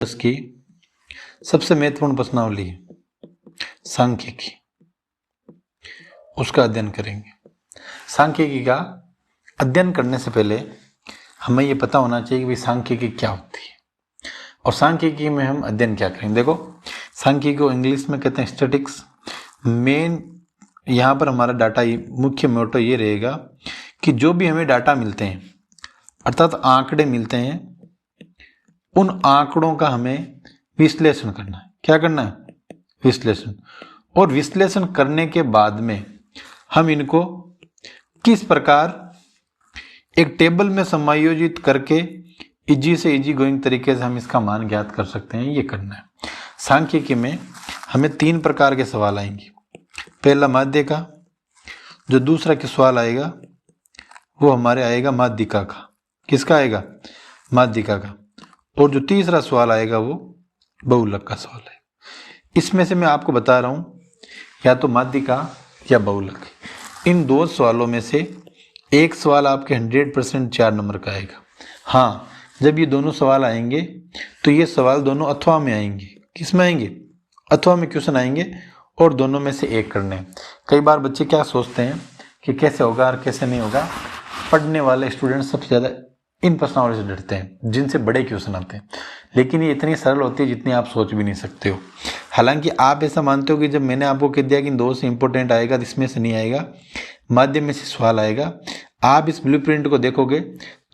की सबसे महत्वपूर्ण प्रश्नावली सांख्यिकी, उसका अध्ययन करेंगे। सांख्यिकी का अध्ययन करने से पहले हमें ये पता होना चाहिए कि भाई सांख्यिकी क्या होती है और सांख्यिकी में हम अध्ययन क्या करेंगे। देखो, सांख्यिकी को इंग्लिश में कहते हैं स्टैटिक्स। मेन यहाँ पर हमारा डाटा मुख्य मोटो ये रहेगा कि जो भी हमें डाटा मिलते हैं अर्थात आंकड़े मिलते हैं, उन आंकड़ों का हमें विश्लेषण करना है। क्या करना है? विश्लेषण। और विश्लेषण करने के बाद में हम इनको किस प्रकार एक टेबल में समायोजित करके इजी से इजी गोइंग तरीके से हम इसका मान ज्ञात कर सकते हैं, ये करना है। सांख्यिकी में हमें 3 प्रकार के सवाल आएंगे। पहला माध्य का, जो दूसरा के सवाल आएगा वो हमारे आएगा माध्यिका का। किसका आएगा? माध्यिका का। और जो तीसरा सवाल आएगा वो बहुलक का सवाल है। इसमें से मैं आपको बता रहा हूं या तो माध्यिका या बहुलक। इन 2 सवालों में से एक सवाल आपके 100% 4 नंबर का आएगा। हाँ, जब ये दोनों सवाल आएंगे तो ये सवाल दोनों अथवा में आएंगे। किस में आएंगे? अथवा में क्वेश्चन आएंगे और दोनों में से एक करने हैं। कई बार बच्चे क्या सोचते हैं कि कैसे होगा और कैसे नहीं होगा। पढ़ने वाले स्टूडेंट सबसे ज़्यादा इन प्रश्नावली से डरते हैं जिनसे बड़े क्वेश्चन आते हैं, लेकिन ये इतनी सरल होती है जितनी आप सोच भी नहीं सकते हो। हालांकि आप ऐसा मानते हो कि जब मैंने आपको कह दिया कि इन 2 से इंपॉर्टेंट आएगा तो इसमें से नहीं आएगा, माध्यम में से सवाल आएगा। आप इस ब्लूप्रिंट को देखोगे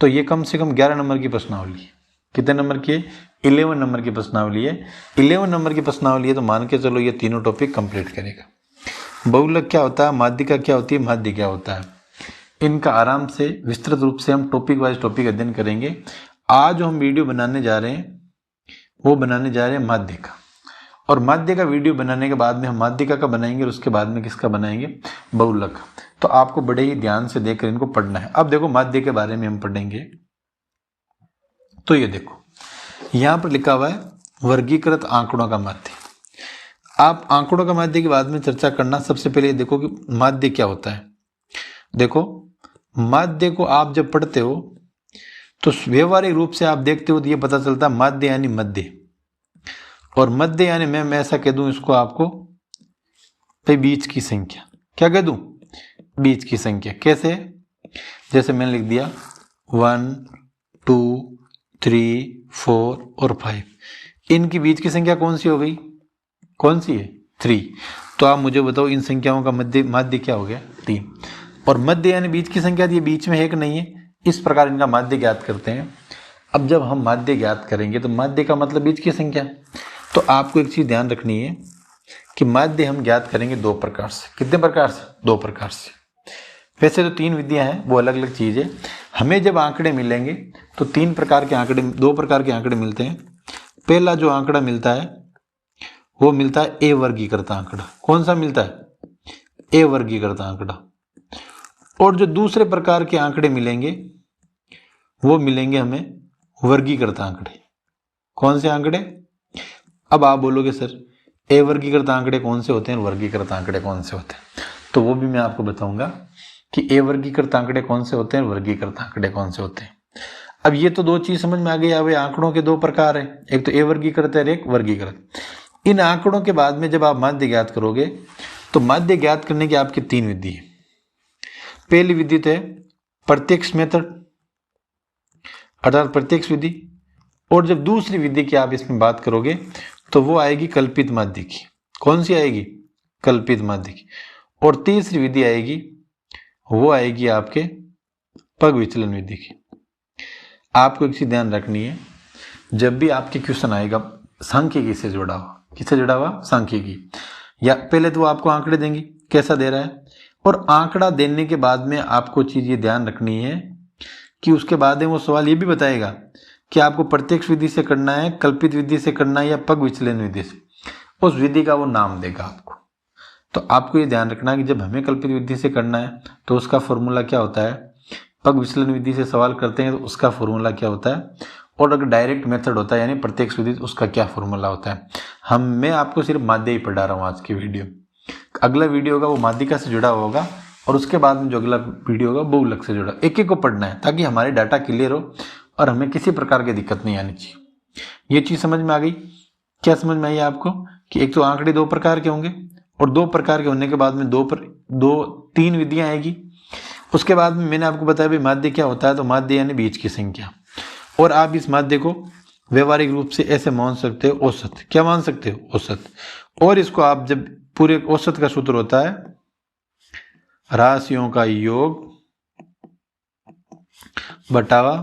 तो ये कम से कम 11 नंबर की प्रश्नावली है। कितने नंबर की है? 11 नंबर की प्रश्नावली है। 11 नंबर की प्रश्नावली है तो मान के चलो ये तीनों टॉपिक कंप्लीट करेगा। बहुलक क्या होता है, माध्यिका क्या होती है, माध्य क्या होता है, इनका आराम से विस्तृत रूप से हम टॉपिक वाइज टॉपिक अध्ययन करेंगे। आज जो हम वीडियो बनाने जा रहे हैं वो बनाने जा रहे हैं माध्य का। और माध्य का वीडियो बनाने के बाद में हम माध्यिका का बनाएंगे और उसके बाद में किसका बनाएंगे? बहुलक। तो आपको बड़े ही ध्यान से देखकर इनको पढ़ना है। अब देखो, माध्य के बारे में हम पढ़ेंगे तो ये देखो यहां पर लिखा हुआ है वर्गीकृत आंकड़ों का माध्य। आप आंकड़ों का माध्य के बाद में चर्चा करना। सबसे पहले देखो कि माध्य क्या होता है। देखो, माध्य को आप जब पढ़ते हो तो व्यवहारिक रूप से आप देखते हो तो ये पता चलता है माध्य यानी मध्य, और मध्य यानी मैं ऐसा कह दूं इसको आपको भाई बीच की संख्या। क्या कह दूं? बीच की संख्या। कैसे? जैसे मैंने लिख दिया 1 2 3 4 और 5, इनकी बीच की संख्या कौन सी हो गई? कौन सी है? 3। तो आप मुझे बताओ इन संख्याओं का माध्य क्या हो गया? 3। और मध्य यानी बीच की संख्या, ये बीच में है कि नहीं है, इस प्रकार इनका माध्य ज्ञात करते हैं। अब जब हम माध्य ज्ञात करेंगे तो माध्य का मतलब बीच की संख्या। तो आपको एक चीज ध्यान रखनी है कि माध्य हम ज्ञात करेंगे 2 प्रकार से। कितने प्रकार से? 2 प्रकार से। वैसे तो 3 विधियां हैं, वो अलग अलग चीज है। हमें जब आंकड़े मिलेंगे तो 3 प्रकार के आंकड़े, 2 प्रकार के आंकड़े मिलते हैं। पहला जो आंकड़ा मिलता है वो मिलता है ए वर्गीकृत आंकड़ा। कौन सा मिलता है? ए वर्गीकृत आंकड़ा। और जो दूसरे प्रकार के आंकड़े मिलेंगे वो मिलेंगे हमें वर्गीकृत आंकड़े। कौन से आंकड़े? अब आप बोलोगे सर ए वर्गीकृत आंकड़े कौन से होते हैं, वर्गीकृत आंकड़े कौन से होते हैं? तो वो भी मैं आपको बताऊंगा कि ए वर्गीकृत आंकड़े कौन से होते हैं, वर्गीकृत आंकड़े कौन से होते हैं। अब ये तो 2 चीज समझ में आ गई। अब आंकड़ों के 2 प्रकार है, एक तो ए वर्गीकृत है, एक वर्गीकृत। इन आंकड़ों के बाद में जब आप माध्य ज्ञात करोगे तो माध्य ज्ञात करने की आपकी 3 विधि है। पहली विधि तो है प्रत्यक्ष मेथड अर्थात प्रत्यक्ष विधि, और जब दूसरी विधि की आप इसमें बात करोगे तो वो आएगी कल्पित माध्य की। कौन सी आएगी? कल्पित माध्य की। और तीसरी विधि आएगी वो आएगी आपके पग विचलन विधि की। आपको एक चीज ध्यान रखनी है, जब भी आपके क्वेश्चन आएगा सांख्यिकी से जुड़ा हुआ, किससे जुड़ा हुआ? सांख्यिकी। या पहले तो आपको आंकड़े देंगे, कैसा दे रहा है, और आंकड़ा देने के बाद में आपको चीज ये ध्यान रखनी है कि उसके बाद में वो सवाल ये भी बताएगा कि आपको प्रत्यक्ष विधि से करना है, कल्पित विधि से करना है या पग विचलन विधि से। उस विधि का वो नाम देगा आपको। तो आपको ये ध्यान रखना है कि जब हमें कल्पित विधि से करना है तो उसका फॉर्मूला क्या होता है, पग विचलन विधि से सवाल करते हैं तो उसका फॉर्मूला क्या होता है, और अगर डायरेक्ट मेथड होता है यानी प्रत्यक्ष विधि उसका क्या फॉर्मूला होता है। मैं आपको सिर्फ माध्य ही पढ़ा रहा हूँ आज की वीडियो। अगला वीडियो होगा वो माध्यिका से जुड़ा होगा और उसके बाद में जो अगला वीडियो होगा बहुलक से जुड़ा। एक एक को पढ़ना है ताकि हमारे डाटा क्लियर हो और हमें किसी प्रकार की दिक्कत नहीं आनी चाहिए। ये चीज समझ में आ गई? क्या समझ में आई आपको कि एक तो आंकड़े दो प्रकार के होंगे और दो प्रकार के होने के बाद में तीन विधियां आएगी। उसके बाद में मैंने आपको बताया भाई माध्य क्या होता है, तो माध्य यानी बीज की संख्या। और आप इस माध्य को व्यवहारिक रूप से ऐसे मान सकते हो औसत। क्या मान सकते हो? औसत। और इसको आप जब पूरे औसत का सूत्र होता है राशियों का योग बटावा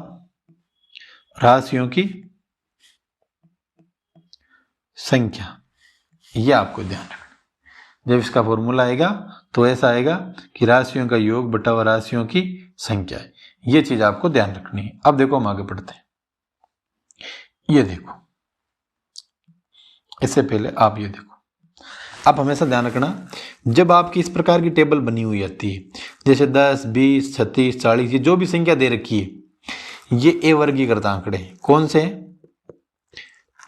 राशियों की संख्या, यह आपको ध्यान रखना। जब इसका फॉर्मूला आएगा तो ऐसा आएगा कि राशियों का योग बटावा राशियों की संख्या है। ये चीज आपको ध्यान रखनी है। अब देखो हम आगे बढ़ते हैं। ये देखो, इससे पहले आप ये देखो, आप हमेशा ध्यान रखना जब आपकी इस प्रकार की टेबल बनी हुई आती है, जैसे 10, 20, 36, 40, ये जो भी संख्या दे रखी है, ये ए वर्गीकृत आंकड़े। कौन से?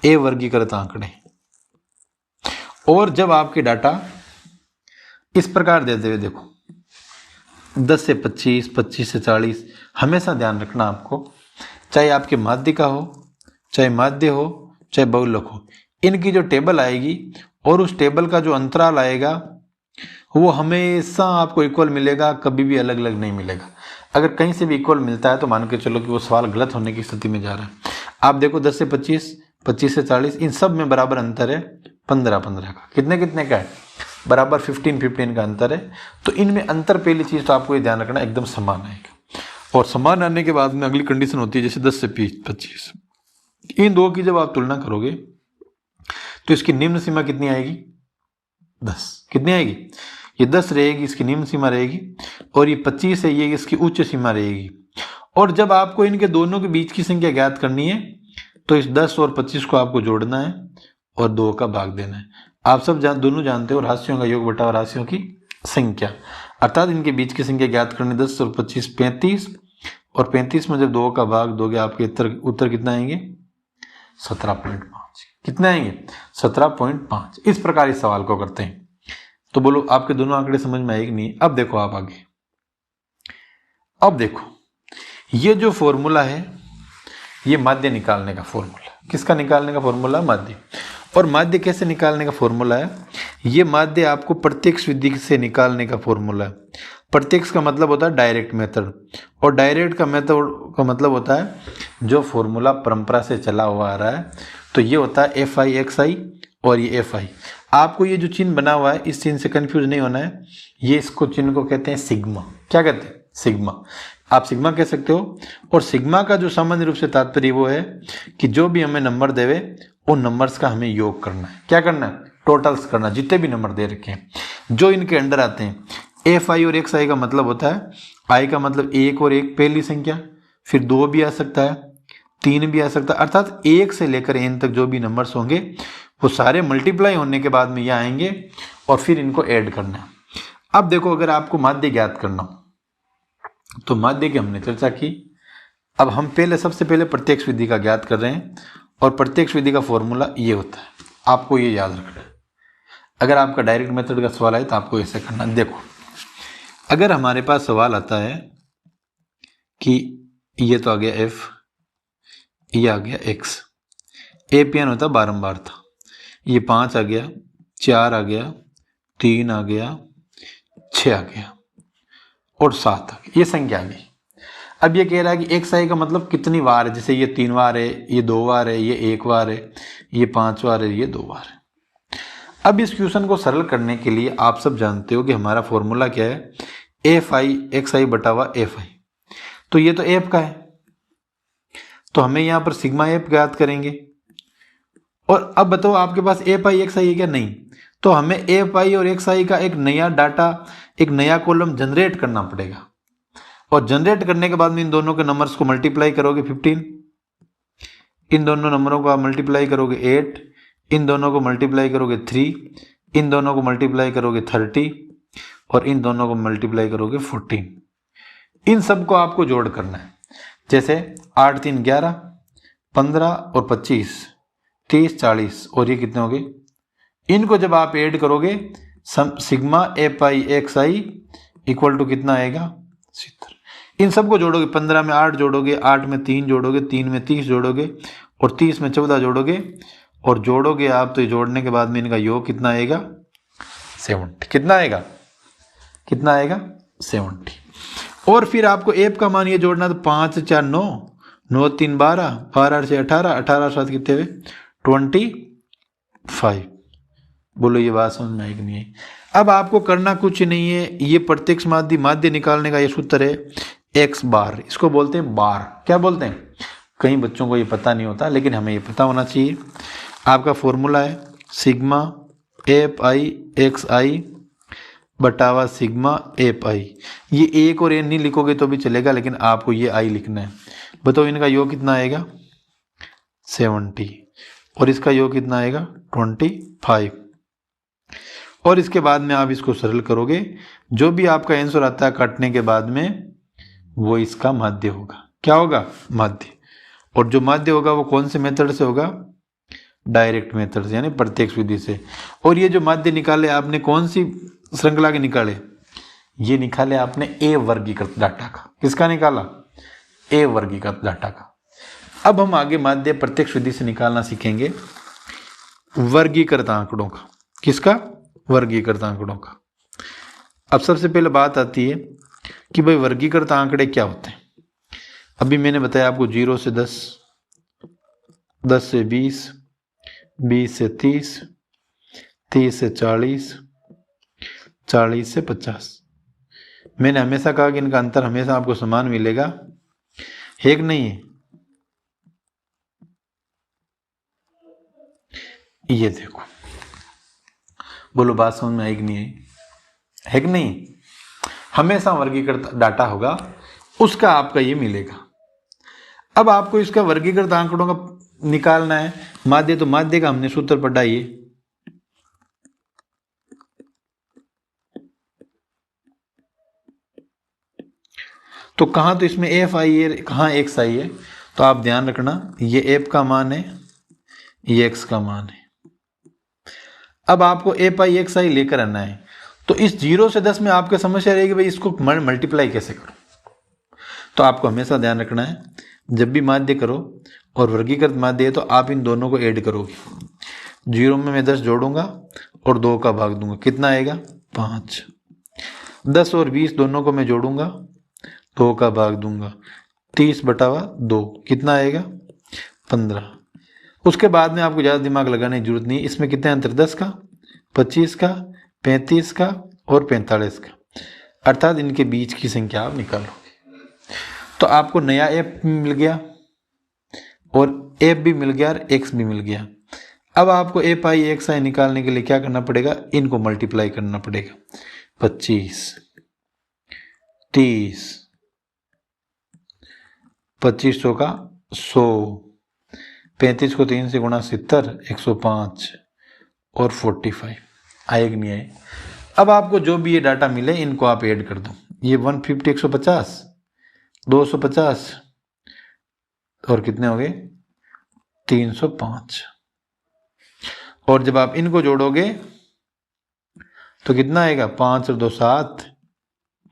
ए वर्गीकृत आंकड़े। और जब आपके डाटा इस प्रकार दे दे, देखो 10 से 25, 25 से 40, हमेशा ध्यान रखना आपको, चाहे आपके माध्य का हो, चाहे माध्य हो, चाहे बहुलक हो, इनकी जो टेबल आएगी और उस टेबल का जो अंतराल आएगा वो हमेशा आपको इक्वल मिलेगा, कभी भी अलग अलग नहीं मिलेगा। अगर कहीं से भी इक्वल मिलता है तो मान के चलो कि वो सवाल गलत होने की स्थिति में जा रहा है। आप देखो 10 से 25, 25 से 40, इन सब में बराबर अंतर है 15-15 का। कितने कितने का है? बराबर 15-15 का अंतर है। तो इनमें अंतर, पहली चीज तो आपको ये ध्यान रखना, एकदम समान आएगा। और समान आने के बाद में अगली कंडीशन होती है जैसे 10 से 25, इन दो की जब आप तुलना करोगे तो इसकी निम्न सीमा कितनी आएगी? 10। कितनी आएगी? ये 10 रहेगी, इसकी निम्न सीमा रहेगी, और ये 25 है, ये इसकी उच्च सीमा रहेगी। और जब आपको इनके दोनों के बीच की संख्या ज्ञात करनी है तो इस 10 और 25 को आपको जोड़ना है और 2 का भाग देना है। आप सब दोनों जानते हो राशियों का योग बटा राशियों की संख्या, अर्थात इनके बीच की संख्या ज्ञात करनी। 10 और 25 35, और 35 में जब 2 का भाग दोगे आपके उत्तर कितना आएंगे? 17.5। कितने आएंगे? 17.5। इस प्रकार इस सवाल को करते हैं। तो बोलो आपके दोनों आंकड़े समझ में आएगी नहीं? अब देखो आप आगे, अब देखो ये जो फॉर्मूला है ये माध्य निकालने का फॉर्मूला। किसका निकालने का फॉर्मूला? माध्य। और माध्य कैसे निकालने का फॉर्मूला है? ये माध्य आपको प्रत्यक्ष विधि से निकालने का फॉर्मूला है। प्रत्यक्ष का मतलब होता है डायरेक्ट मेथड, और डायरेक्ट का मेथड का मतलब होता है जो फॉर्मूला परंपरा से चला हुआ आ रहा है। तो ये होता है FI/XI और ये FI। आपको ये जो चिन्ह बना हुआ है इस चिन्ह से कंफ्यूज नहीं होना है। ये इसको चिन्ह को कहते हैं सिग्मा। क्या कहते हैं? सिग्मा। आप सिग्मा कह सकते हो। और सिग्मा का जो सामान्य रूप से तात्पर्य वो है कि जो भी हमें नंबर देवे उन नंबर्स का हमें योग करना है। क्या करना है? टोटल्स करना, जितने भी नंबर दे रखे हैं जो इनके अंडर आते हैं। FI और XI का मतलब होता है, I का मतलब 1 और 1 पहली संख्या, फिर 2 भी आ सकता है, 3 भी आ सकता है, अर्थात 1 से लेकर n तक जो भी नंबर्स होंगे वो सारे मल्टीप्लाई होने के बाद में ये आएंगे और फिर इनको ऐड करना है। अब देखो अगर आपको माध्य ज्ञात करना हो तो माध्य की हमने चर्चा की। अब हम सबसे पहले प्रत्यक्ष विधि का ज्ञात कर रहे हैं, और प्रत्यक्ष विधि का फॉर्मूला ये होता है। आपको ये याद रखना है। अगर आपका डायरेक्ट मेथड का सवाल आए तो आपको ऐसे करना। देखो अगर हमारे पास सवाल आता है कि ये तो आ गया F, ये आ गया X, APN होता बारंबार था, ये 5 आ गया, 4 आ गया, 3 आ गया, 6 आ गया और 7 आ गया, ये संख्या आ गई। अब ये कह रहा है कि XI का मतलब कितनी बार है, जैसे ये 3 बार है, ये 2 बार है, ये 1 बार है, ये 5 बार है, ये 2 बार है। अब इस क्वेश्चन को सरल करने के लिए आप सब जानते हो कि हमारा फॉर्मूला क्या है? FI/XI बटावा FI। तो ये तो F का है, तो हमें यहां पर सिग्मा F ज्ञात करेंगे। और अब बताओ आपके पास FI/XI है क्या? नहीं। तो हमें FI और XI का एक नया डाटा, एक नया कॉलम जनरेट करना पड़ेगा। और जनरेट करने के बाद में इन दोनों के नंबर्स को मल्टीप्लाई करोगे 15, इन दोनों नंबरों को आप मल्टीप्लाई करोगे 8, इन दोनों को मल्टीप्लाई करोगे 3, इन दोनों को मल्टीप्लाई करोगे 30 और इन दोनों को मल्टीप्लाई करोगे 14। इन सब को आपको जोड़ करना है। जैसे 8 3 11, 15 और 25 30 40, और ये कितने हो गए? इनको जब आप ऐड करोगे सिग्मा FI/XI इक्वल टू कितना आएगा? 70। इन सबको जोड़ोगे, 15 में 8 जोड़ोगे, 8 में 3 जोड़ोगे, 3 में 30 जोड़ोगे और 30 में 14 जोड़ोगे और जोड़ोगे आप, तो ये जोड़ने के बाद में इनका योग कितना आएगा 70। कितना आएगा 70। और फिर आपको एफ का मान ये जोड़ना, तो 5 4 9, 9 3 12, 12 से 18, 18 7 कितने हुए 25। बोलो ये बात समझ में आई कि नहीं है? अब आपको करना कुछ नहीं है, ये प्रत्यक्ष माध्य निकालने का ये सूत्र है x बार, इसको बोलते हैं बार। क्या बोलते हैं? कई बच्चों को ये पता नहीं होता, लेकिन हमें ये पता होना चाहिए। आपका फॉर्मूला है sigma F I X I बटावा सिग्मा एफ आई। ये एक और एन नहीं लिखोगे तो भी चलेगा, लेकिन आपको ये आई लिखना है। बताओ इनका योग कितना आएगा 70 और इसका योग कितना आएगा 25। और इसके बाद में आप इसको सरल करोगे, जो भी आपका आंसर आता है काटने के बाद में वो इसका माध्य होगा। क्या होगा? माध्य। और जो माध्य होगा वो कौन से मेथड से होगा? डायरेक्ट मेथड से, यानी प्रत्यक्ष विधि से। और ये जो माध्य निकाले आपने कौन सी श्रृंखला के निकाले? ये निकाले आपने ए वर्गीकृत डाटा का। किसका निकाला? ए वर्गीकृत डाटा का। अब हम आगे माध्य प्रत्यक्ष विधि से निकालना सीखेंगे वर्गीकृत आंकड़ों का। किसका? वर्गीकृत आंकड़ों का। अब सबसे पहले बात आती है कि भाई वर्गीकृत आंकड़े क्या होते हैं। अभी मैंने बताया आपको 0 से 10, 10 से 20, 20 से 30, 30 से 40, 40 से 50। मैंने हमेशा कहा कि इनका अंतर हमेशा आपको समान मिलेगा, है कि नहीं है? ये देखो, बोलो बात समझ में आई कि नहीं आई? है कि नहीं? हमेशा वर्गीकृत डाटा होगा, उसका आपका ये मिलेगा। अब आपको इसका वर्गीकृत आंकड़ों का निकालना है माध्य, तो माध्य का हमने सूत्र पढ़ा ये तो कहाँ, तो इसमें एफ आई है, कहाँ एक्स आई है। तो आप ध्यान रखना, ये एफ का मान है, ये एक्स का मान है। अब आपको एफ आई एक्स आई लेकर आना है। तो इस 0 से 10 में आपकी समस्या रहेगी भाई इसको मल्टीप्लाई कैसे करो। तो आपको हमेशा ध्यान रखना है, जब भी माध्य करो और वर्गीकृत माध्य है तो आप इन दोनों को ऐड करोगे। 0 में मैं 10 जोड़ूंगा और 2 का भाग दूंगा, कितना आएगा 5। 10 और 20 दोनों को मैं जोड़ूंगा, 2 का भाग दूंगा, 30/2 कितना आएगा 15। उसके बाद में आपको ज़्यादा दिमाग लगाने की जरूरत नहीं है। इसमें कितने अंतर? 10 का, 25 का, 35 का और 45 का, अर्थात इनके बीच की संख्या आप निकालोगे। तो आपको नया एफ मिल गया और एफ भी मिल गया और एक्स भी मिल गया। अब आपको एफ आई एक्स आई निकालने के लिए क्या करना पड़ेगा? इनको मल्टीप्लाई करना पड़ेगा। 25, 30, 2500 का 100, 35 को 3 से गुणा 70, 105 और 45। आए कि नहीं आए? अब आपको जो भी ये डाटा मिले इनको आप ऐड कर दो। ये 150, 150, 250 और कितने हो गए 305। और जब आप इनको जोड़ोगे तो कितना आएगा? 5 और 2 7,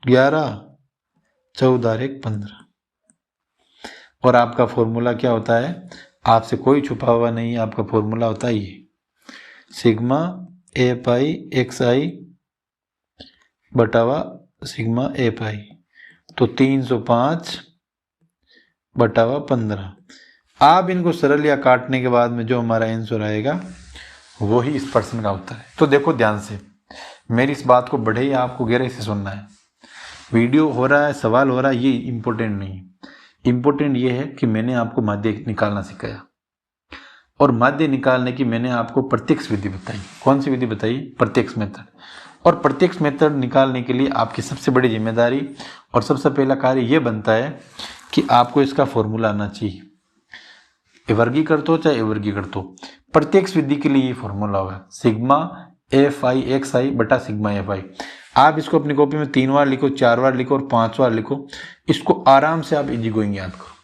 11, 14 और 1 15। और आपका फॉर्मूला क्या होता है? आपसे कोई छुपा हुआ नहीं है, आपका फॉर्मूला होता है ये sigma F I X I बटावा सिग्मा एफ आई। तो 305/15। आप इनको सरल या काटने के बाद में जो हमारा आंसर आएगा वही इस प्रश्न का उत्तर है। तो देखो ध्यान से, मेरी इस बात को बड़े ही आपको गहराई से सुनना है। वीडियो हो रहा है, सवाल हो रहा है, ये इम्पोर्टेंट नहीं है। इम्पोर्टेंट ये है कि मैंने आपको माध्य निकालना सिखाया और माध्य निकालने की मैंने आपको प्रत्यक्ष विधि बताई। कौन सी विधि बताई? प्रत्यक्ष मेथड। और प्रत्यक्ष मेथड निकालने के लिए आपकी सबसे बड़ी जिम्मेदारी और सबसे पहला कार्य ये बनता है कि आपको इसका फॉर्मूला आना चाहिए। वर्गीकृत हो चाहे अवर्गीकृत हो, प्रत्यक्ष विधि के लिए ये फॉर्मूला होगा सिग्मा एफ आई एक्स आई बटा सिग्मा एफ आई। आप इसको अपनी कॉपी में 3 बार लिखो, 4 बार लिखो और 5 बार लिखो। इसको आराम से आप इजी गोइंग याद करो।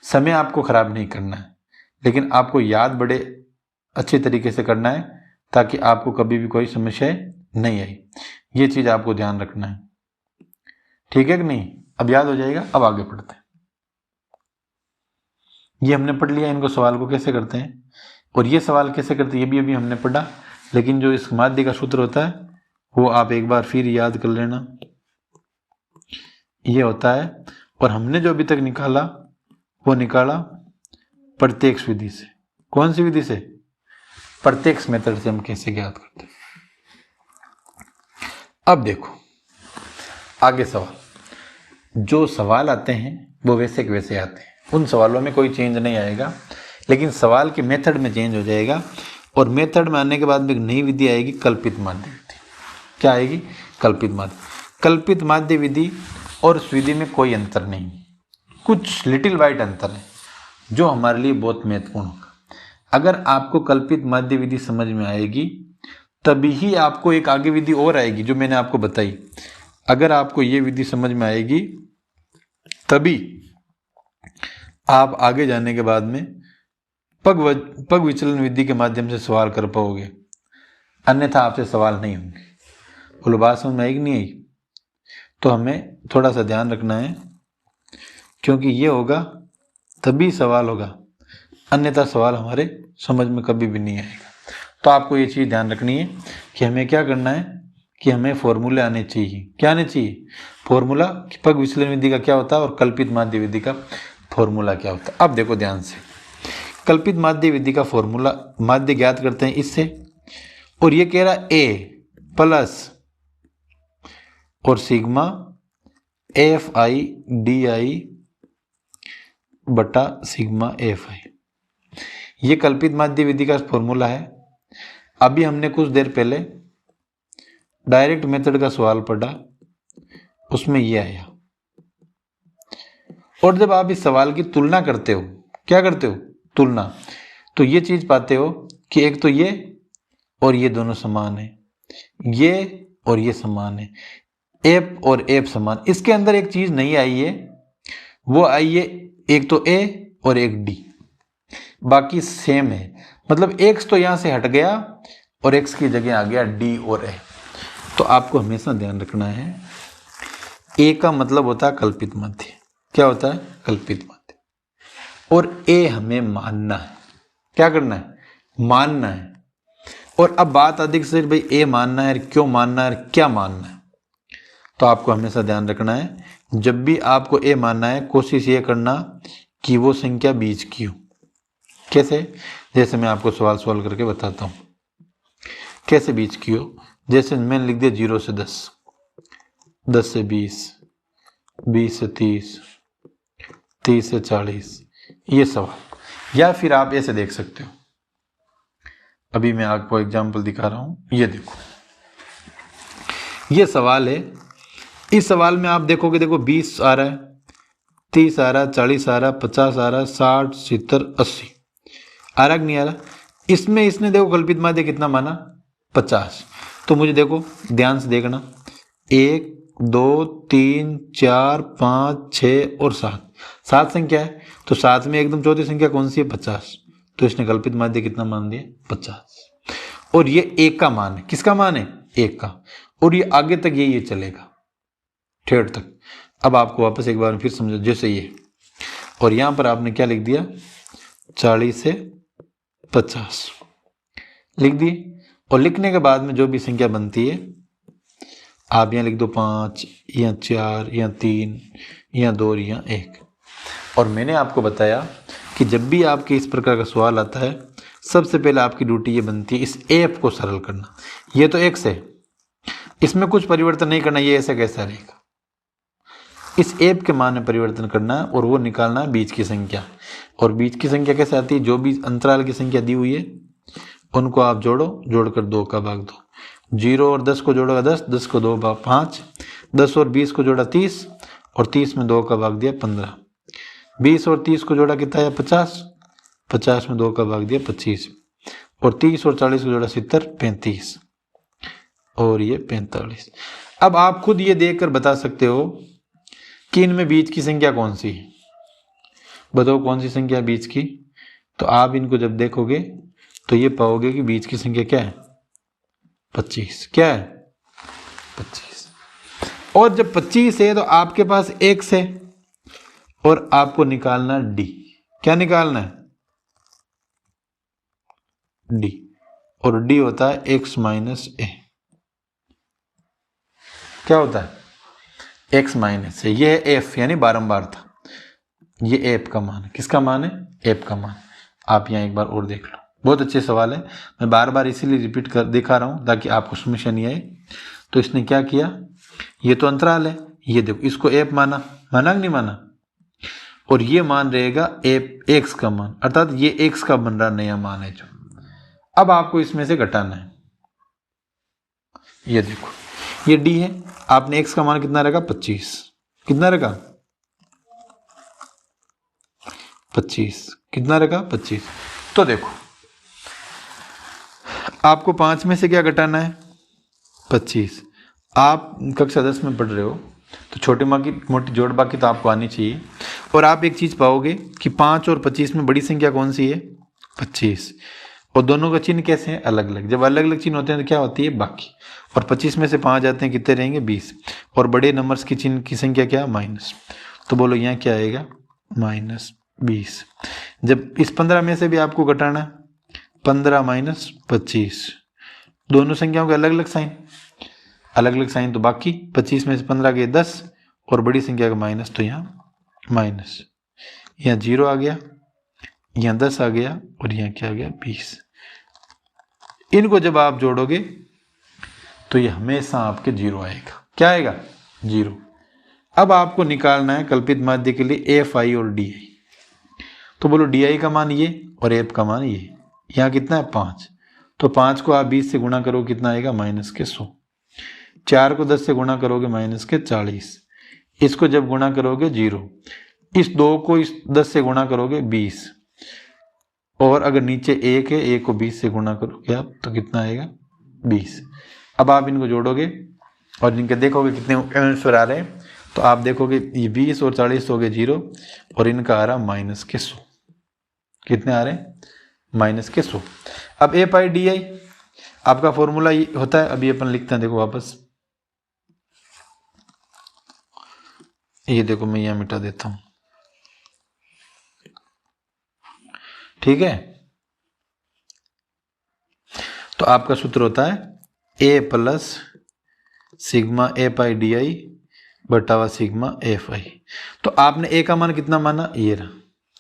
समय आपको खराब नहीं करना है, लेकिन आपको याद बड़े अच्छे तरीके से करना है ताकि आपको कभी भी कोई समस्या नहीं आई। ये चीज आपको ध्यान रखना है, ठीक है कि नहीं? अब याद हो जाएगा। अब आगे पढ़ते हैं। ये हमने पढ़ लिया इनको सवाल को कैसे करते हैं, और ये सवाल कैसे करते हैं ये भी अभी हमने पढ़ा। लेकिन जो इस माध्य का सूत्र होता है वो आप एक बार फिर याद कर लेना, ये होता है। और हमने जो अभी तक निकाला वो निकाला प्रत्यक्ष विधि से। कौन सी विधि से? प्रत्यक्ष मेथड से हम कैसे ज्ञात करते हैं। अब देखो आगे सवाल, जो सवाल आते हैं वो वैसे के वैसे आते हैं, उन सवालों में कोई चेंज नहीं आएगा, लेकिन सवाल के मेथड में चेंज हो जाएगा। और मेथड में आने के बाद में एक नई विधि आएगी, कल्पित माध्य विधि। क्या आएगी? कल्पित माध्य। कल्पित माध्य विधि और उस विधि में कोई अंतर नहीं, कुछ लिटिल वाइट अंतर है जो हमारे लिए बहुत महत्वपूर्ण होगा। अगर आपको कल्पित माध्य विधि समझ में आएगी तभी ही आपको एक आगे विधि और आएगी जो मैंने आपको बताई। अगर आपको ये विधि समझ में आएगी तभी आप आगे जाने के बाद में पग विचलन विधि के माध्यम से सवाल कर पाओगे, अन्यथा आपसे सवाल नहीं होंगे। बोलो बात समझ में आई कि नहीं आई? तो हमें थोड़ा सा ध्यान रखना है, क्योंकि ये होगा तभी सवाल होगा, अन्यथा सवाल हमारे समझ में कभी भी नहीं आएगा। तो आपको ये चीज़ ध्यान रखनी है कि हमें क्या करना है कि हमें फॉर्मूले आने चाहिए। क्या आने चाहिए? फॉर्मूला, पग विचलन विधि का क्या होता है और कल्पित माध्य विधि का फॉर्मूला क्या होता है। अब देखो ध्यान से, कल्पित माध्य विधि का फॉर्मूला माध्य ज्ञात करते हैं इससे, और ये कह रहा ए प्लस और सिग्मा एफ आई डी आई बटा सिग्मा एफ आई, ये कल्पित माध्य विधि का फॉर्मूला है। अभी हमने कुछ देर पहले डायरेक्ट मेथड का सवाल पढ़ा, उसमें ये आया। और जब आप इस सवाल की तुलना करते हो, क्या करते हो? तुलना, तो ये चीज पाते हो कि एक तो ये और ये दोनों समान है, ये और ये समान है, एफ और एफ समान। इसके अंदर एक चीज नहीं आई है, वो आई है एक तो ए और एक डी, बाकी सेम है। मतलब एक्स तो यहां से हट गया और एक्स की जगह आ गया डी और ए। तो आपको हमेशा ध्यान रखना है, ए का मतलब होता है कल्पित माध्य। क्या होता है? कल्पित माध्य। और ए हमें मानना है। क्या करना है? मानना है। और अब बात अधिक से भाई ए मानना है, क्यों मानना है, क्या मानना है। तो आपको हमेशा ध्यान रखना है, जब भी आपको ए मानना है कोशिश ये करना कि वो संख्या बीच की हो। कैसे? जैसे मैं आपको सवाल सवाल करके बताता हूं कैसे बीच की हो। जैसे मैंने लिख दिया 0 से 10, 10 से 20, 20 से 30, 30 से 40, ये सवाल। या फिर आप ऐसे देख सकते हो, अभी मैं आपको एग्जाम्पल दिखा रहा हूं, ये देखो, ये सवाल है। इस सवाल में आप देखोगे, देखो 20 आ रहा है, 30 आ रहा है, 40 आ रहा है, 50 आ रहा है, 60, 70, 80 आ रहा कि नहीं आ रहा? इसमें इसने देखो कल्पित माध्य कितना माना? 50। तो मुझे देखो ध्यान से देखना, 1 2 3 4 5 6 और 7 संख्या है। तो 7 में एकदम चौथी संख्या कौन सी है? 50। तो इसने कल्पित माध्य कितना मान दिया? 50। और ये एक का मान है। किसका मान है? एक का। और ये आगे तक ये चलेगा ठेठ तक। अब आपको वापस एक बार फिर समझो, जैसे ये, और यहां पर आपने क्या लिख दिया? 40 से 50 लिख दिए। और लिखने के बाद में जो भी संख्या बनती है आप यहाँ लिख दो, 5 या 4 या 3 या 2 या 1। और मैंने आपको बताया कि जब भी आपके इस प्रकार का सवाल आता है सबसे पहले आपकी ड्यूटी ये बनती है इस एफ को सरल करना। ये तो एक्स है, इसमें कुछ परिवर्तन नहीं करना, ये ऐसा कैसा रहेगा। इस एफ के मान में परिवर्तन करना है और वो निकालना है बीच की संख्या। और बीच की संख्या कैसे आती है? जो भी अंतराल की संख्या दी हुई है उनको आप जोड़ो, जोड़कर 2 का भाग दो। 0 और 10 को जोड़ेगा 10, 10 को 2 भाग 5, 10 और 20 को जोड़ा 30, और 30 में 2 का भाग दिया 15। 20 और 30 को जोड़ा कितना है? 50, 50 में 2 का भाग दिया 25, और 30 और 40 को जोड़ा 70, 35, और ये 45। अब आप खुद ये देखकर बता सकते हो कि इनमें बीच की संख्या कौन सी है। बताओ कौन सी संख्या बीच की? तो आप इनको जब देखोगे तो ये पाओगे कि बीच की संख्या क्या है? 25। क्या है? 25। और जब 25 है तो आपके पास x है और आपको निकालना डी। क्या निकालना है? डी, और डी होता है x माइनस ए। क्या होता है? x माइनस ए। ये है f यानी बारंबार था। ये एफ का मान है। किसका मान है? एफ का मान। आप यहाँ एक बार और देख लो, बहुत अच्छे सवाल है। मैं बार बार इसीलिए रिपीट कर दिखा रहा हूँ ताकि आपको समस्या नहीं आए। तो इसने क्या किया, ये तो अंतराल है, ये देखो इसको एफ माना, माना कि नहीं माना, और ये मान रहेगा एफ एक्स का मान, अर्थात ये एक्स का बन रहा नया मान है जो। अब आपको इसमें से घटाना है। ये देखो ये डी है, आपने एक्स का मान कितना रखा? 25। कितना रखा? 25। कितना रखा? 25। तो देखो आपको 5 में से क्या घटाना है? 25। आप कक्षा 10 में पढ़ रहे हो तो छोटे माँ की मोटी जोड़ बाकी तो आपको आनी चाहिए। और आप एक चीज़ पाओगे कि 5 और 25 में बड़ी संख्या कौन सी है? 25। और दोनों का चिन्ह कैसे हैं? अलग अलग। जब अलग अलग चिन्ह होते हैं तो क्या होती है? बाकी। और 25 में से 5 जाते हैं, कितने रहेंगे? 20। और बड़े नंबर्स की चिन्ह की संख्या क्या? माइनस। तो बोलो यहाँ क्या आएगा? -20। जब इस 15 में से भी आपको घटाना, 15 माइनस 25, दोनों संख्याओं के अलग अलग साइन, अलग अलग साइन तो बाकी। 25 में से 15 गए 10, और बड़ी संख्या का माइनस, तो यहाँ माइनस, यहाँ 0 आ गया, यहाँ 10 आ गया, और यहाँ क्या आ गया? 20। इनको जब आप जोड़ोगे तो ये हमेशा आपके 0 आएगा। क्या आएगा? 0। अब आपको निकालना है कल्पित माध्य के लिए एफ आई और डी आई। तो बोलो डी आई का मान ये और एफ का मान ये। यहाँ कितना है? 5। तो 5 को आप 20 से गुणा करो, कितना आएगा? -100। 4 को 10 से गुणा करोगे -40। इसको जब गुणा करोगे 0। इस 2 को इस 10 से गुणा करोगे 20। और अगर नीचे 1 है, 1 को 20 से गुणा करोगे आप तो कितना आएगा? 20। अब आप इनको जोड़ोगे और इनके देखोगे कितने आंसर आ रहे हैं। तो आप देखोगे ये 20 और 40 हो गए 0, और इनका आ रहा -100। कितने आ रहे हैं? -100। अब ए पाई डी आई आपका फॉर्मूला होता है, अभी अपन लिखते हैं, देखो वापस। ये देखो मैं यहाँ मिटा देता हूं, ठीक है। तो आपका सूत्र होता है A plus sigma A pi D I बटावा सिग्मा एफ आई। तो आपने ए का मान कितना माना? ये रहा।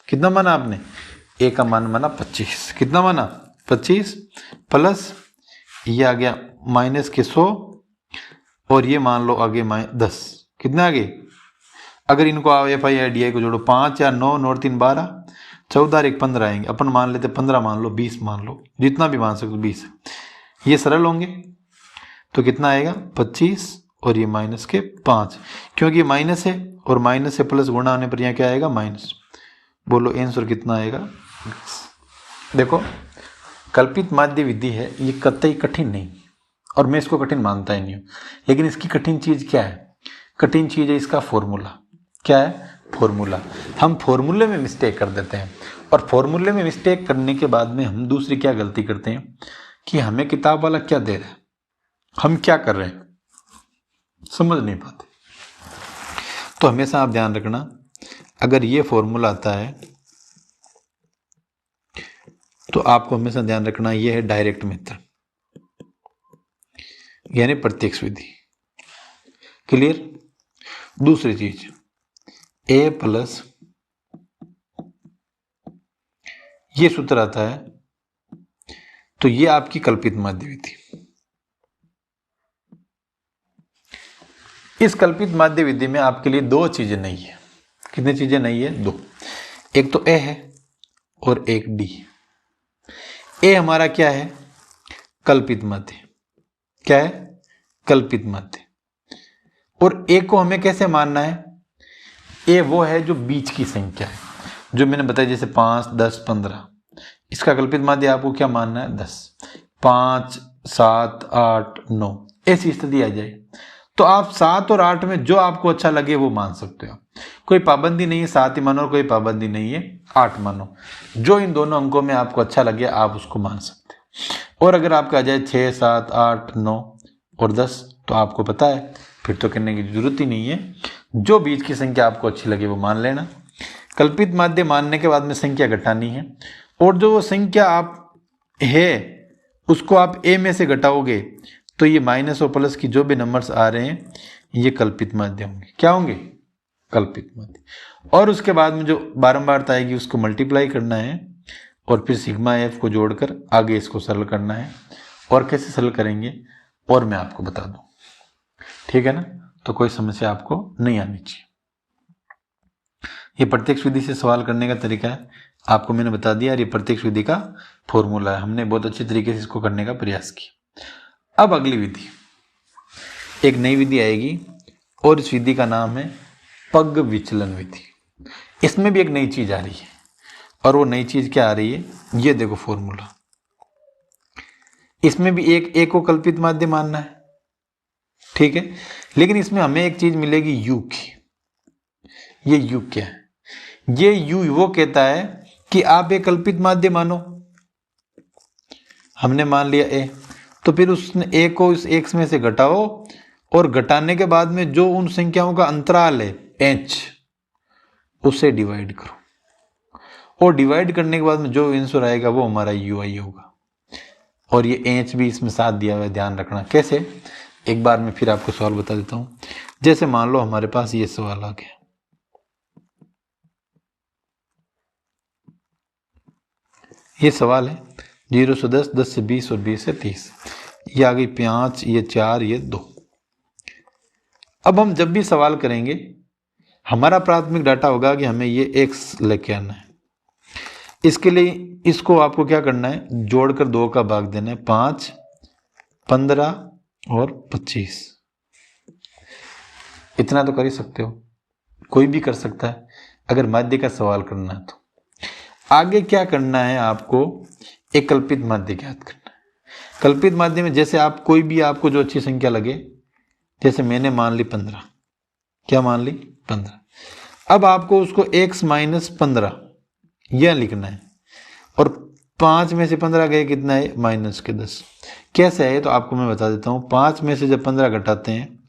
कितना माना आपने? ए का मान माना 25। कितना माना? 25 प्लस ये आ गया -100, और ये मान लो आगे 10। कितना आगे? अगर इनको एफ आई डी आई को जोड़ो, 5 या 9, 9 और 3 12, 14 और 1 15 आएंगे। अपन मान लेते 15 मान लो, 20 मान लो, जितना भी मान सकते 20। ये सरल होंगे तो कितना आएगा? 25 और ये -5, क्योंकि माइनस है और माइनस से प्लस गुणा होने पर यहाँ क्या आएगा? माइनस। बोलो आंसर कितना आएगा? देखो कल्पित माध्य विधि है, ये कतई कठिन नहीं, और मैं इसको कठिन मानता ही नहीं हूँ। लेकिन इसकी कठिन चीज क्या है? कठिन चीज है इसका फॉर्मूला। क्या है? फॉर्मूला। हम फॉर्मूले में मिस्टेक कर देते हैं, और फॉर्मूले में मिस्टेक करने के बाद में हम दूसरी क्या गलती करते हैं कि हमें किताब वाला क्या दे रहा है, हम क्या कर रहे हैं समझ नहीं पाते। तो हमेशा आप ध्यान रखना, अगर ये फॉर्मूला आता है तो आपको हमेशा ध्यान रखना ये है डायरेक्ट मेथड, यानी प्रत्यक्ष विधि। क्लियर? दूसरी चीज ए प्लस, ये सूत्र आता है, तो ये आपकी कल्पित माध्य विधि। इस कल्पित माध्य विधि में आपके लिए 2 चीजें नहीं है। कितनी चीजें नहीं है? 2। एक तो ए है और एक डी। ए हमारा क्या है? कल्पित माध्य। क्या है? कल्पित माध्य। और ए को हमें कैसे मानना है? ए वो है जो बीच की संख्या है, जो मैंने बताया, जैसे 5, 10, 15। इसका कल्पित माध्य आपको क्या मानना है? 10। 5, 7, 8, 9 ऐसी स्थिति आ जाए तो आप 7 और 8 में जो आपको अच्छा लगे वो मान सकते हो। कोई पाबंदी नहीं है 7 ही मानो, और कोई पाबंदी नहीं है 8 मानो। जो इन दोनों अंकों में आपको अच्छा लगे आप उसको मान सकते हो। और अगर आपका आ जाए 6, 7, 8, 9 और 10 तो आपको पता है, फिर तो करने की जरूरत ही नहीं है। जो बीच की संख्या आपको अच्छी लगे वो मान लेना। कल्पित माध्य मानने के बाद में संख्या घटानी है, और जो वो संख्या आप है उसको आप a में से घटाओगे तो ये माइनस और प्लस की जो भी नंबर्स आ रहे हैं ये कल्पित माध्य होंगे। क्या होंगे? कल्पित माध्य। और उसके बाद में जो बारंबारता आएगी उसको मल्टीप्लाई करना है और फिर सिग्मा एफ को जोड़कर आगे इसको सरल करना है। और कैसे सरल करेंगे और मैं आपको बता दूं, ठीक है ना? तो कोई समस्या आपको नहीं आनी चाहिए। ये प्रत्यक्ष विधि से सवाल करने का तरीका है, आपको मैंने बता दिया। ये प्रत्यक्ष विधि का फॉर्मूला है, हमने बहुत अच्छे तरीके से इसको करने का प्रयास किया। अब अगली विधि, एक नई विधि आएगी और इस विधि का नाम है पग विचलन विधि। इसमें भी एक नई चीज आ रही है, और वो नई चीज क्या आ रही है? ये देखो फॉर्मूला। इसमें भी एक को कल्पित माध्य मानना है, ठीक है, लेकिन इसमें हमें एक चीज मिलेगी यू की। ये यू क्या है? ये यू वो कहता है कि आप एक कल्पित माध्य मानो। हमने मान लिया ए, तो फिर उसने ए को इस एक्स में से घटाओ और घटाने के बाद में जो उन संख्याओं का अंतराल है एच, उसे डिवाइड करो, और डिवाइड करने के बाद में जो आंसर आएगा वो हमारा यू आई होगा। और ये एच भी इसमें साथ दिया हुआ है, ध्यान रखना। कैसे? एक बार मैं फिर आपको सवाल बता देता हूं। जैसे मान लो हमारे पास ये सवाल आ गया, ये सवाल है 0 से 10, 10 से 20 और 20 से 30। ये आ गई 5, ये 4, ये 2। अब हम जब भी सवाल करेंगे हमारा प्राथमिक डाटा होगा कि हमें ये x लेके आना है। इसके लिए इसको आपको क्या करना है? जोड़कर 2 का भाग देना है। 5, 15 और 25। इतना तो कर ही सकते हो, कोई भी कर सकता है अगर माध्य का सवाल करना है तो। आगे क्या करना है आपको? एक कल्पित माध्य ज्ञात करना है। कल्पित माध्य में जैसे आप कोई भी आपको जो अच्छी संख्या लगे, जैसे मैंने मान ली 15। क्या मान ली? 15। अब आपको उसको x माइनस 15 यह लिखना है, और 5 में से 15 गए कितना है? माइनस के 10। कैसे है तो आपको मैं बता देता हूं। 5 में से जब 15 घटाते हैं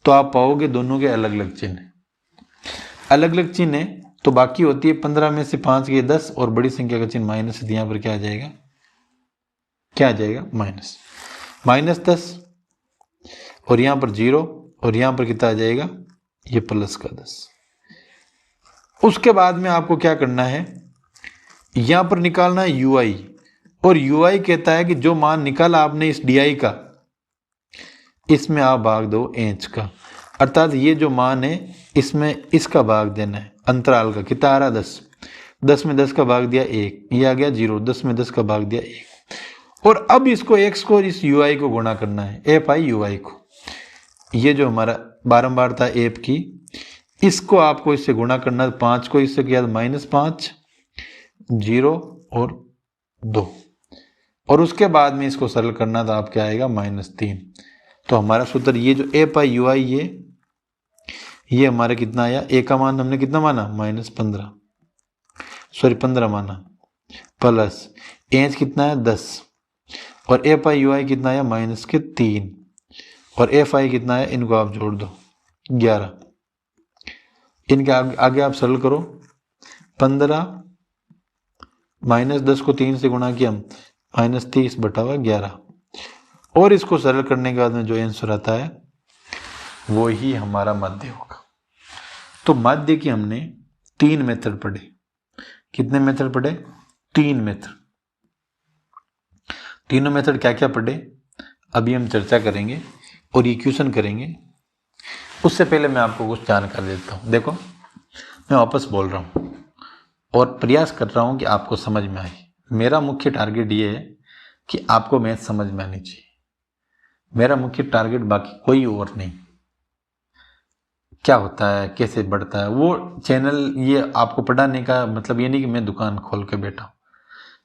तो आप पाओगे दोनों के अलग अलग चिन्ह, अलग अलग चिन्ह है, तो बाकी होती है 15 में से 5 गए 10 और बड़ी संख्या का चिन्ह माइनस है। यहां पर क्या आ जाएगा? क्या आ जाएगा? माइनस। माइनस 10 और यहां पर 0 और यहां पर कितना आ जाएगा? ये प्लस का 10। उसके बाद में आपको क्या करना है? यहां पर निकालना है यू आई, और यू आई कहता है कि जो मान निकाला आपने इस डी आई का, इसमें आप भाग दो एच का, अर्थात ये जो मान है इसमें इसका भाग देना है अंतराल का। कितना आ रहा? 10। 10 में 10 का भाग दिया 1, ये आ गया 0। 10 में 10 का भाग दिया 1। और अब इसको x को इस यू आई को गुणा करना है, एफ आई यू आई को। ये जो हमारा बारंबारता एफ की, इसको आपको इससे गुणा करना है। 5 को इससे किया -5, 0 और 2, और उसके बाद में इसको सरल करना था। आप क्या आएगा? -3। तो हमारा सूत्र ये जो एफ आई यू आई ये हमारा कितना आया? ए का मान हमने कितना माना? -15, सॉरी 15 माना, प्लस एच कितना है? 10, और एफ आई यू आई कितना आया? -3, और एफ आई कितना है? इनको आप जोड़ दो 11। इनके आगे आप सरल करो। 15 -10 को 3 से गुणा किया, -30/11, और इसको सरल करने के बाद में जो आंसर आता है वो ही हमारा माध्य होगा। तो माध्य की हमने 3 मेथड पढ़े। कितने मेथड पढ़े? 3 मेथड। तीनों मेथड क्या क्या पढ़े अभी हम चर्चा करेंगे और इक्वेशन करेंगे। उससे पहले मैं आपको कुछ जानकारी देता हूँ। देखो, मैं वापस बोल रहा हूँ और प्रयास कर रहा हूँ कि आपको समझ में आए। मेरा मुख्य टारगेट ये है कि आपको मैथ समझ में आनी चाहिए। मेरा मुख्य टारगेट बाकी कोई और नहीं। क्या होता है, कैसे बढ़ता है, वो चैनल ये आपको पढ़ाने का मतलब ये नहीं कि मैं दुकान खोल के बैठा हूँ।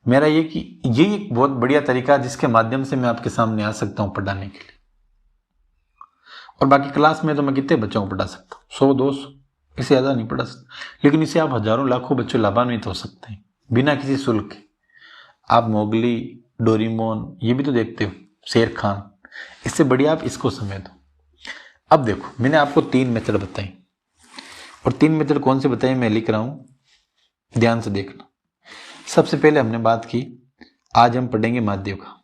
मेरा ये कि ये एक बहुत बढ़िया तरीका जिसके माध्यम से मैं आपके सामने आ सकता हूँ पढ़ाने के लिए। और बाकी क्लास में तो मैं कितने बच्चों को पढ़ा सकता हूँ? 100 200, इससे ज़्यादा नहीं पढ़ा सकता। लेकिन इससे आप हजारों लाखों बच्चे लाभान्वित हो सकते हैं बिना किसी शुल्क के। आप मोगली, डोरीमोन ये भी तो देखते हो, शेर खान, इससे बढ़िया आप इसको समय दो। अब देखो, मैंने आपको 3 मेथड बताई, और 3 मेथड कौन से बताए मैं लिख रहा हूँ। ध्यान से देखना। सबसे पहले हमने बात की, आज हम पढ़ेंगे माध्य का।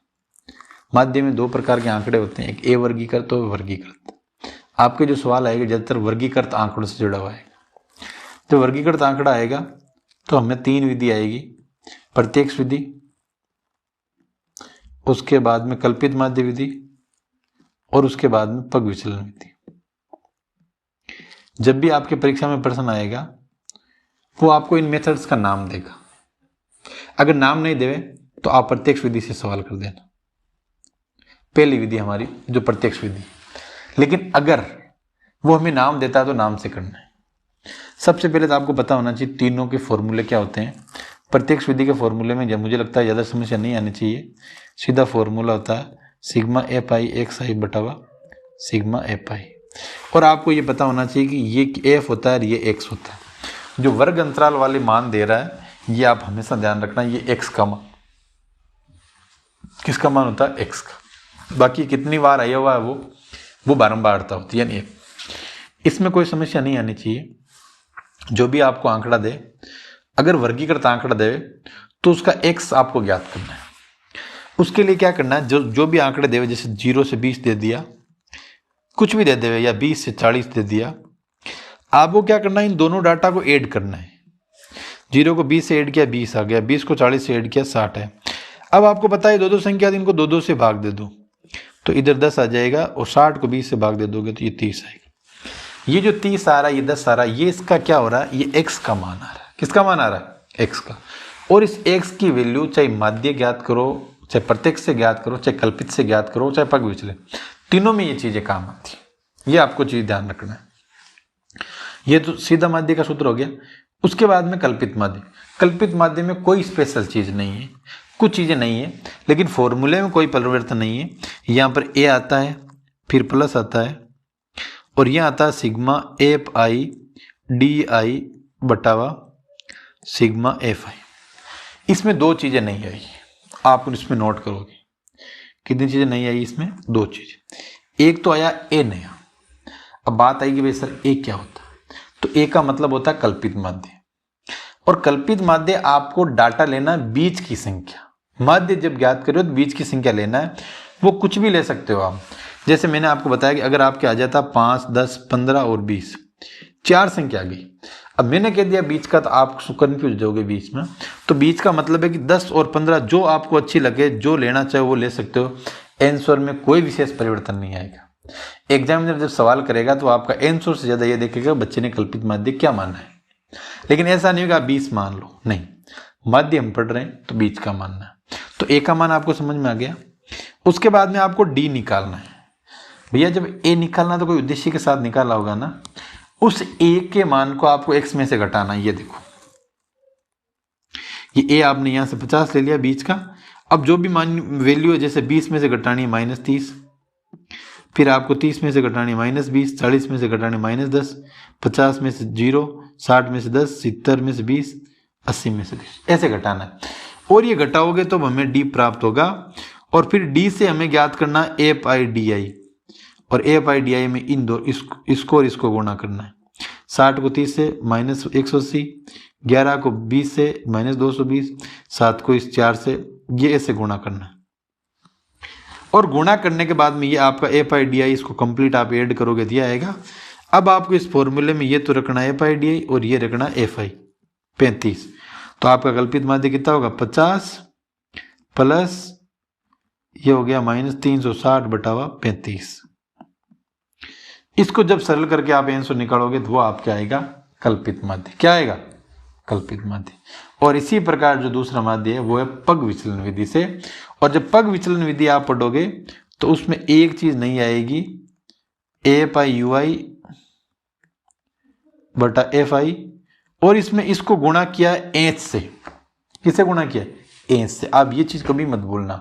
माध्य में दो प्रकार के आंकड़े होते हैं, एक ए वर्गीकृत और वर्गीकृत। आपके जो सवाल आएगा ज़्यादातर वर्गीकृत आंकड़ों से जुड़ा हुआ आएगा। जब वर्गीकृत आंकड़ा आएगा तो हमें 3 विधि आएगी, प्रत्यक्ष विधि, उसके बाद में कल्पित माध्य विधि और उसके बाद में पग विचलन विधि। जब भी आपके परीक्षा में प्रश्न आएगा वो आपको इन मेथड्स का नाम देगा। अगर नाम नहीं देवे तो आप प्रत्यक्ष विधि से सवाल कर देना, पहली विधि हमारी जो प्रत्यक्ष विधि। लेकिन अगर वो हमें नाम देता है तो नाम से करना है। सबसे पहले तो आपको पता होना चाहिए तीनों के फॉर्मूले क्या होते हैं। प्रत्यक्ष विधि के फॉर्मूले में जब मुझे लगता है ज़्यादा समस्या नहीं आनी चाहिए, सीधा फॉर्मूला होता है sigma F I X I बटावा सिग्मा एफ आई। और आपको ये पता होना चाहिए कि ये एफ होता है और ये एक्स होता है। जो वर्ग अंतराल वाले मान दे रहा है ये आप हमेशा ध्यान रखना, ये एक्स का मान, किसका मान होता है, एक्स का। बाकी कितनी बार आया हुआ है वो बारंबारता होती है, यानी इसमें कोई समस्या नहीं आनी चाहिए। जो भी आपको आंकड़ा दे, अगर वर्गीकृत आंकड़ा दे तो उसका एक्स आपको ज्ञात करना है। उसके लिए क्या करना है, जो भी आंकड़े देवे, जैसे 0 से 20 दे दिया, कुछ भी दे देवे, या 20 से 40 दे दिया, आपको क्या करना है, इन दोनों डाटा को ऐड करना है। 0 को 20 से ऐड किया 20 आ गया, 20 को 40 से ऐड किया 60 है। अब आपको पता है 2 संख्या, इनको 2 से भाग दे दो तो इधर 10 आ जाएगा, और 60 को 20 से भाग दे दोगे तो ये 30 आएगा। ये जो 30 आ रहा है, ये 10 आ रहा है, ये इसका क्या हो रहा है, ये x का मान आ रहा है। किसका मान आ रहा है, x का। और इस x की वैल्यू चाहे माध्य ज्ञात करो, चाहे प्रत्यक्ष से ज्ञात करो, चाहे कल्पित से ज्ञात करो, चाहे पग विचलन, तीनों में ये चीजें काम आती है। ये आपको चीज ध्यान रखना है। ये तो सीधा माध्य का सूत्र हो गया। उसके बाद में कल्पित माध्य। कल्पित माध्य में कोई स्पेशल चीज नहीं है, कुछ चीजें नहीं है, लेकिन फॉर्मूले में कोई परिवर्तन नहीं है। यहाँ पर ए आता है, फिर प्लस आता है, और यहाँ आता है sigma F I D I बटावा सिग्मा एफ आई। इसमें 2 चीजें नहीं आई, आप इसमें नोट करोगे। कितनी चीजें नहीं आई इसमें, 2 चीजें। एक तो आया ए नया। अब बात आएगी भाई सर ए क्या होता है, तो ए का मतलब होता है कल्पित माध्य। और कल्पित माध्य आपको डाटा लेना है बीज की संख्या। माध्य जब ज्ञात करो तो बीज की संख्या लेना है, वो कुछ भी ले सकते हो आप। जैसे मैंने आपको बताया कि अगर आपके आ जाता 5, 10, 15 और 20, 4 संख्या आ गई। अब मैंने कह दिया बीच का, तो आप कंफ्यूज हो जाओगे बीच में। तो बीच का मतलब है कि 10 और 15 जो आपको अच्छी लगे, जो लेना चाहे वो ले सकते हो। आंसर में कोई विशेष परिवर्तन नहीं आएगा। एग्जामिनर जब सवाल करेगा तो आपका आंसर से ज्यादा ये देखेगा बच्चे ने कल्पित माध्य क्या माना है। लेकिन ऐसा नहीं होगा 20 मान लो, नहीं, माध्य हम पढ़ रहे हैं तो बीच का मानना है। तो ए का मान आपको समझ में आ गया। उसके बाद में आपको डी निकालना है। भैया जब ए निकालना तो कोई उद्देश्य के साथ निकाला होगा ना, उस ए के मान को आपको एक्स में से घटाना। ये देखो, ये ए आपने यहां से 50 ले लिया बीच का। अब जो भी मान वैल्यू है, जैसे 20 में से घटानी है -30, फिर आपको 30 में से घटानी है -20, 40 में से घटानी -10, 50 में से 0, 60 में से 10, 70 में से 20, 80 में से 20, ऐसे घटाना है। और ये घटाओगे तो हमें डी प्राप्त होगा। और फिर डी से हमें ज्ञात करना है एफ आई डी आई, और एफ आई डी आई में इन दो इसको और इसको गुणा करना है। 60 को 30 से -180, 11 को 20 से -220, 7 को इस 4 से, ये ऐसे गुणा करना है। और गुणा करने के बाद में ये आपका एफ आई डी आई, इसको कंप्लीट आप ऐड करोगे दिया आएगा। अब आपको इस फॉर्मूले में ये तो रखना एफ आई डी आई और ये रखना एफ आई 35। तो आपका कल्पित माध्य कितना होगा, 50 प्लस ये हो गया -360 बटावा 35। इसको जब सरल करके आप आंसर निकालोगे तो वो आपका आएगा कल्पित माध्य। क्या आएगा, कल्पित माध्य। और इसी प्रकार जो दूसरा माध्य है वो है पग विचलन विधि से। और जब पग विचलन विधि आप पढ़ोगे तो उसमें एक चीज नहीं आएगी, एफ आई यू आई बटा एफ आई, और इसमें इसको गुणा किया एच से। किसे गुणा किया, एच से। आप ये चीज कभी मत भूलना,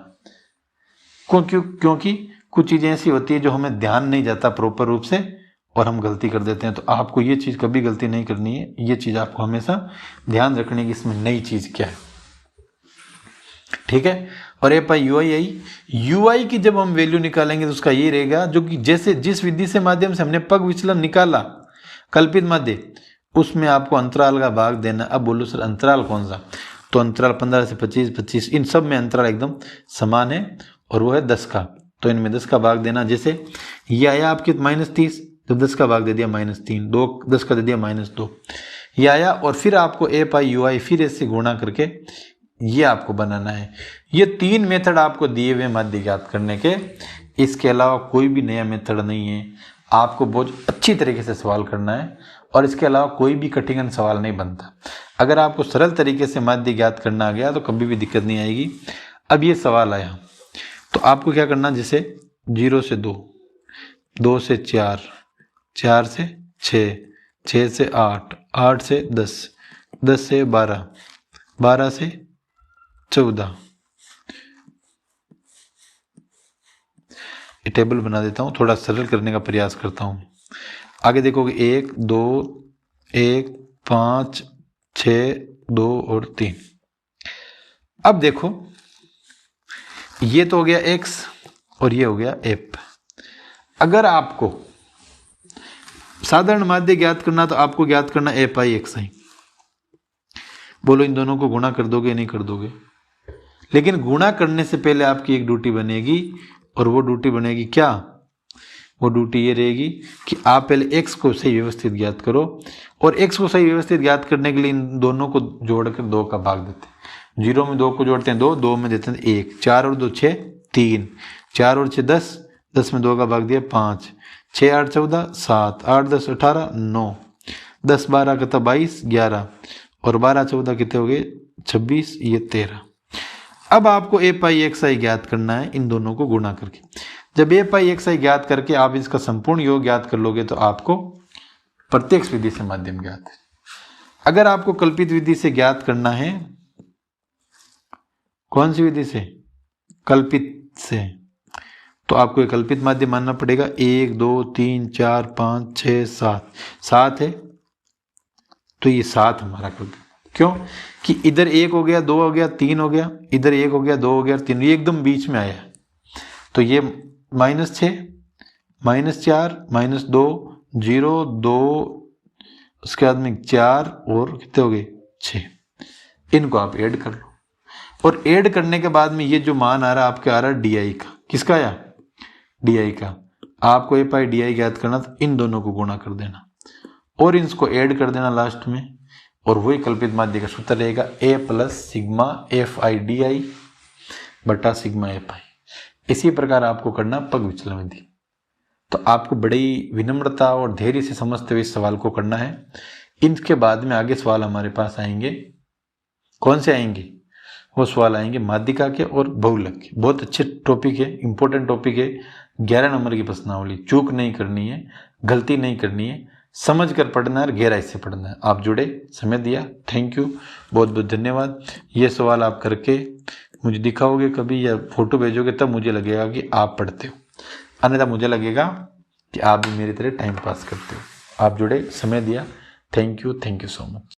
क्योंकि कुछ चीजें ऐसी होती है जो हमें ध्यान नहीं जाता प्रॉपर रूप से और हम गलती कर देते हैं। तो आपको ये चीज कभी गलती नहीं करनी है, ये चीज आपको हमेशा ध्यान रखने की इसमें नई चीज क्या है, ठीक है। और एफ आई यू आई की जब हम वैल्यू निकालेंगे तो उसका ये रहेगा, जो कि जैसे जिस विधि से माध्यम से हमने पग विचलन निकाला कल्पित माध्य, उसमें आपको अंतराल का भाग देना। अब बोलो सर अंतराल कौन सा, तो अंतराल 15 से 25, 25 इन सब में अंतराल एकदम समान है और वो है 10 का, तो इनमें 10 का भाग देना। जैसे ये आया आपके -30, तो 10 का भाग दे दिया -3, 2 10 का दे दिया -2, ये आया। और फिर आपको ए पाई यू आई फिर इससे गुणा करके ये आपको बनाना है। ये 3 मेथड आपको दिए हुए माध्य ज्ञात करने के, इसके अलावा कोई भी नया मेथड नहीं है। आपको बहुत अच्छी तरीके से सवाल करना है और इसके अलावा कोई भी कठिन सवाल नहीं बनता। अगर आपको सरल तरीके से माध्य ज्ञात करना आ गया तो कभी भी दिक्कत नहीं आएगी। अब ये सवाल आया तो आपको क्या करना, जैसे 0 से 2, 2 से 4, 4 से 6, 6 से 8, 8 से 10, 10 से 12, 12 से 14, टेबल बना देता हूँ, थोड़ा सरल करने का प्रयास करता हूँ। आगे देखोगे 1 2 1 5 6 2 और 3। अब देखो ये तो हो गया x और ये हो गया f। अगर आपको साधारण माध्य ज्ञात करना तो आपको ज्ञात करना a पाई x आई। बोलो इन दोनों को गुणा कर दोगे नहीं कर दोगे, लेकिन गुणा करने से पहले आपकी एक ड्यूटी बनेगी और वो ड्यूटी बनेगी क्या, वो ड्यूटी ये रहेगी कि आप पहले x को सही व्यवस्थित ज्ञात करो और x को सही व्यवस्थित ज्ञात करने के लिए इन दोनों को जोड़कर 2 का भाग देते हैं। 0 में 2 को जोड़ते हैं 2, 2 में देते हैं 1, 4 और 2 6, 3, 4 और 6 10, 10 में 2 का भाग दिया 5, 6 8 14, 7, 8 10 18, 9, 10 12 कितना 22, 11 और 12 14 कितने हो गए 26, ये 13। अब आपको ए पाई एक्स आई ज्ञात करना है इन दोनों को गुणा करके। जब ए पाई एक्स आई ज्ञात करके आप इसका संपूर्ण योग ज्ञात कर लोगे तो आपको प्रत्यक्ष विधि से माध्यम ज्ञात है। अगर आपको कल्पित विधि से ज्ञात करना है, कौन सी विधि से, कल्पित से, तो आपको एक कल्पित माध्यम मानना पड़ेगा। 1 2 3 4 5 6 7, 7 है तो ये 7 हमारा कल्पित। क्यों कि इधर 1 हो गया 2 हो गया 3 हो गया, इधर 1 हो गया 2 हो गया 3, ये एकदम बीच में आया, तो ये -6 -4 -2 0 2, उसके बाद में 4 और कितने हो गए 6। इनको आप ऐड कर लो और ऐड करने के बाद में ये जो मान आ रहा है आपके आ रहा है डी आई का। किसका आया, डी आई का। आपको ए पाई डी आई ज्ञात करना तो इन दोनों को गुणा कर देना और इनको ऐड कर देना लास्ट में, और वही कल्पित माध्य का सूत्र रहेगा a plus sigma F I D आई बटा सिग्मा एफ आई। इसी प्रकार आपको करना पग विचलन विधि। तो आपको बड़ी विनम्रता और धैर्य से समझते हुए इस सवाल को करना है। इनके बाद में आगे सवाल हमारे पास आएंगे, कौन से आएंगे, वो सवाल आएंगे माध्यिका के और बहुलक के। बहुत अच्छे टॉपिक है, इंपॉर्टेंट टॉपिक है। 11 नंबर की प्रश्नावली, चूक नहीं करनी है, गलती नहीं करनी है, समझ कर पढ़ना है, गहराई से पढ़ना है। आप जुड़े, समय दिया, थैंक यू, बहुत बहुत धन्यवाद। ये सवाल आप करके मुझे दिखाओगे कभी या फोटो भेजोगे तब मुझे लगेगा कि आप पढ़ते हो, अन्यथा मुझे लगेगा कि आप भी मेरी तरह टाइम पास करते हो। आप जुड़े, समय दिया, थैंक यू सो मच।